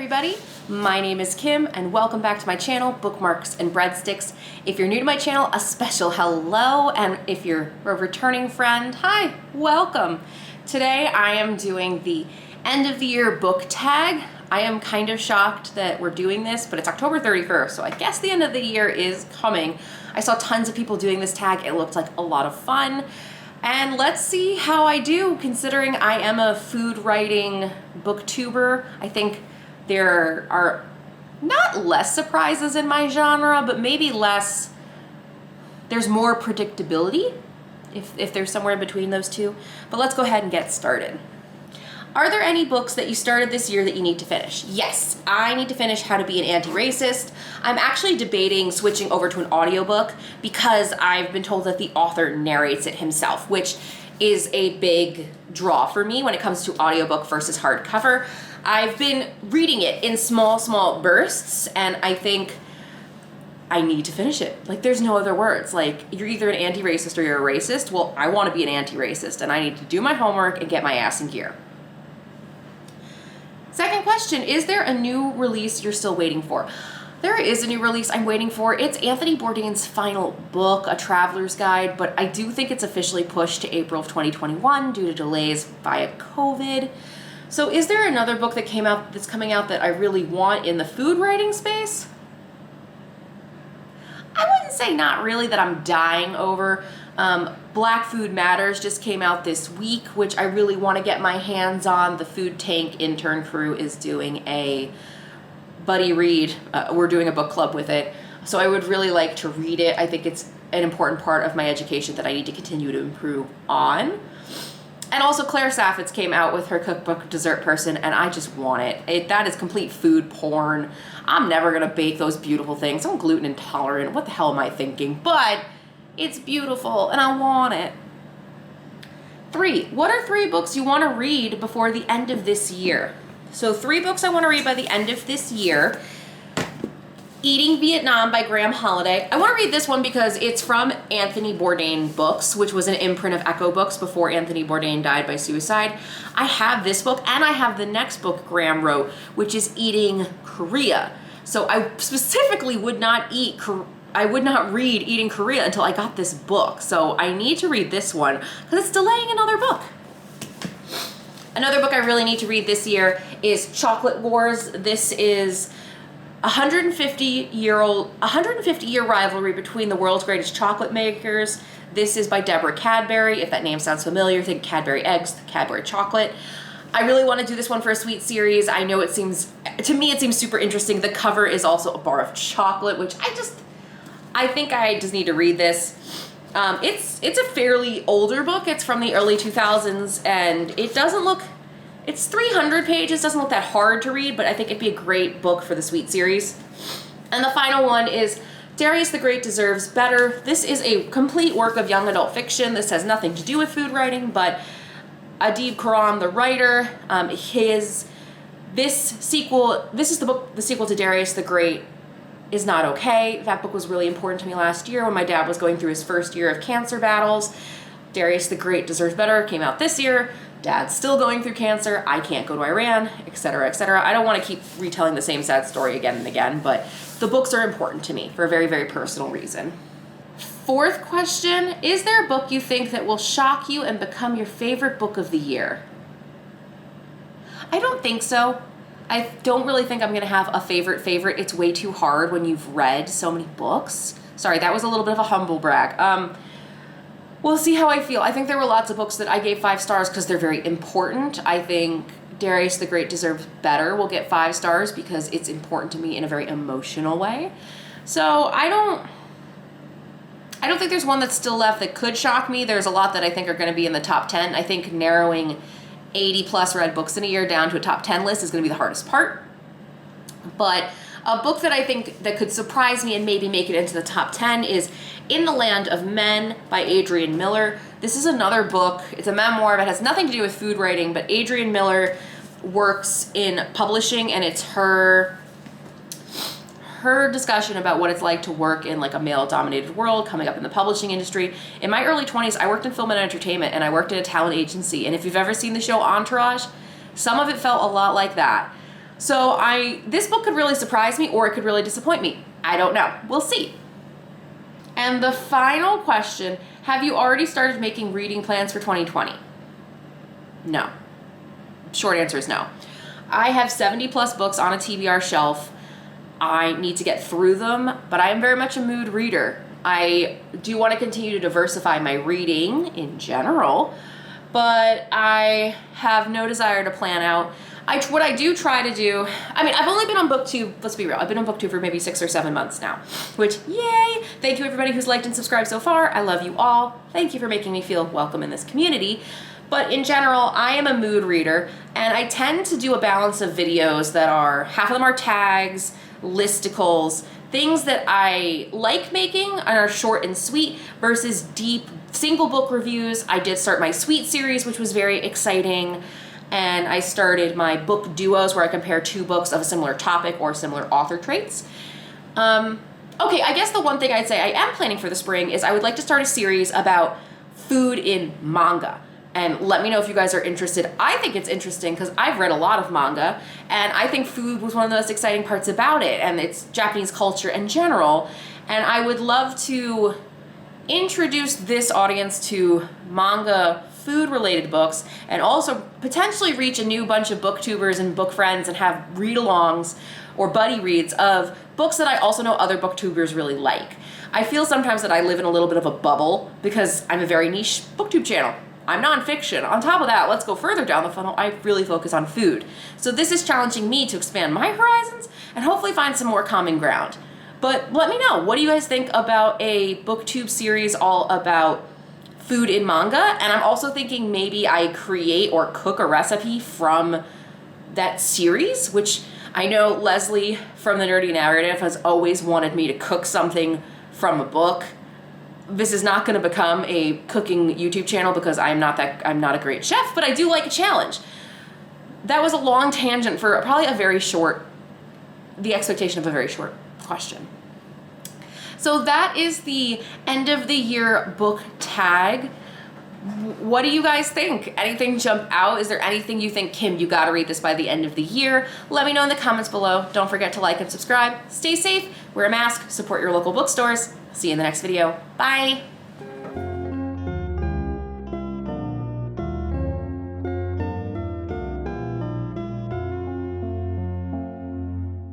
everybody, my name is Kim and welcome back to my channel, Bookmarks and Breadsticks. If you're new to my channel, a special hello, and if you're a returning friend, hi, welcome. Today I am doing the end of the year book tag. I am kind of shocked that we're doing this, but it's October 31st, so I guess the end of the year is coming. I saw tons of people doing this tag. It looked like a lot of fun. And let's see how I do, considering I am a food writing booktuber. I think there are not less surprises in my genre, but maybe less, there's more predictability, if there's somewhere in between those two. But let's go ahead and get started. Are there any books that you started this year that you need to finish? Yes, I need to finish How to Be an Anti-Racist. I'm actually debating switching over to an audiobook because I've been told that the author narrates it himself, which is a big draw for me when it comes to audiobook versus hardcover. I've been reading it in small bursts, and I think I need to finish it. Like, there's no other words. Like, you're either an anti-racist or you're a racist. Well, I want to be an anti-racist, and I need to do my homework and get my ass in gear. Second question, is there a new release you're still waiting for? There is a new release I'm waiting for. It's Anthony Bourdain's final book, A Traveler's Guide, but I do think it's officially pushed to April of 2021 due to delays via COVID. So is there another book that's coming out that I really want in the food writing space? I wouldn't say not really that I'm dying over. Black Food Matters just came out this week, which I really want to get my hands on. The Food Tank intern crew is doing a buddy read. We're doing a book club with it. So I would really like to read it. I think it's an important part of my education that I need to continue to improve on. And also Claire Saffitz came out with her cookbook, Dessert Person, and I just want it. That is complete food porn. I'm never going to bake those beautiful things. I'm gluten intolerant. What the hell am I thinking? But it's beautiful, and I want it. 3, what are 3 books you want to read before the end of this year? So 3 books I want to read by the end of this year. Eating Vietnam by Graham Holiday. I want to read this one because it's from Anthony Bourdain Books, which was an imprint of Echo Books before Anthony Bourdain died by suicide. I have this book, and I have the next book Graham wrote, which is Eating Korea. So I specifically would not read Eating Korea until I got this book. So I need to read this one because it's delaying another book. Another book I really need to read this year is Chocolate Wars. This is a 150-year rivalry between the world's greatest chocolate makers. This is by Deborah Cadbury. If that name sounds familiar, think Cadbury eggs, Cadbury chocolate. I really want to do this one for a sweet series. I know to me it seems super interesting. The cover is also a bar of chocolate, which I think I just need to read this. It's a fairly older book. It's from the early 2000s, and it's 300 pages, doesn't look that hard to read, but I think it'd be a great book for the Sweet series. And the final one is Darius the Great Deserves Better. This is a complete work of young adult fiction. This has nothing to do with food writing, but Adib Khorram, the writer, this is the sequel to Darius the Great is Not Okay. That book was really important to me last year when my dad was going through his first year of cancer battles. Darius the Great Deserves Better came out this year. Dad's still going through cancer. I can't go to Iran, etc., etc. I don't want to keep retelling the same sad story again and again, but the books are important to me for a very, very personal reason. 4th question, is there a book you think that will shock you and become your favorite book of the year? I don't think so. I don't really think I'm going to have a favorite. It's way too hard when you've read so many books. Sorry, that was a little bit of a humble brag. We'll see how I feel. I think there were lots of books that I gave 5 stars because they're very important. I think Darius the Great Deserves Better will get 5 stars because it's important to me in a very emotional way. So I don't think there's one that's still left that could shock me. There's a lot that I think are going to be in the top 10. I think narrowing 80 plus read books in a year down to a top 10 list is going to be the hardest part. But a book that I think that could surprise me and maybe make it into the top 10 is In the Land of Men by Adrian Miller. This is another book. It's a memoir, but it has nothing to do with food writing, but Adrian Miller works in publishing, and it's her discussion about what it's like to work in like a male-dominated world, coming up in the publishing industry. In my early 20s, I worked in film and entertainment, and I worked at a talent agency, and if you've ever seen the show Entourage, some of it felt a lot like that. So this book could really surprise me or it could really disappoint me. I don't know. We'll see. And the final question, have you already started making reading plans for 2020? No. Short answer is no. I have 70 plus books on a TBR shelf. I need to get through them, but I am very much a mood reader. I do want to continue to diversify my reading in general, but I have no desire to plan out. What I do try to do, I mean, I've only been on BookTube, let's be real, I've been on BookTube for maybe 6 or 7 months now, which, yay! Thank you everybody who's liked and subscribed so far. I love you all. Thank you for making me feel welcome in this community. But in general, I am a mood reader, and I tend to do a balance of videos that are, half of them are tags, listicles, things that I like making and are short and sweet versus deep single book reviews. I did start my Sweet series, which was very exciting. And I started my book duos where I compare 2 books of a similar topic or similar author traits. Okay, I guess the one thing I'd say I am planning for the spring is I would like to start a series about food in manga. And let me know if you guys are interested. I think it's interesting because I've read a lot of manga, and I think food was one of the most exciting parts about it, and it's Japanese culture in general. And I would love to introduce this audience to manga food-related books, and also potentially reach a new bunch of booktubers and book friends and have read-alongs or buddy reads of books that I also know other booktubers really like. I feel sometimes that I live in a little bit of a bubble because I'm a very niche booktube channel. I'm nonfiction. On top of that, let's go further down the funnel. I really focus on food. So this is challenging me to expand my horizons and hopefully find some more common ground. But let me know, what do you guys think about a booktube series all about food in manga? And I'm also thinking maybe I create or cook a recipe from that series, which I know Leslie from The Nerdy Narrative has always wanted me to cook something from a book. This is not going to become a cooking YouTube channel because I'm not a great chef, but I do like a challenge. That was a long tangent for probably the expectation of a very short question. So that is the end of the year book tag. What do you guys think? Anything jump out? Is there anything you think, Kim, you gotta read this by the end of the year? Let me know in the comments below. Don't forget to like and subscribe. Stay safe, wear a mask, support your local bookstores. See you in the next video. Bye.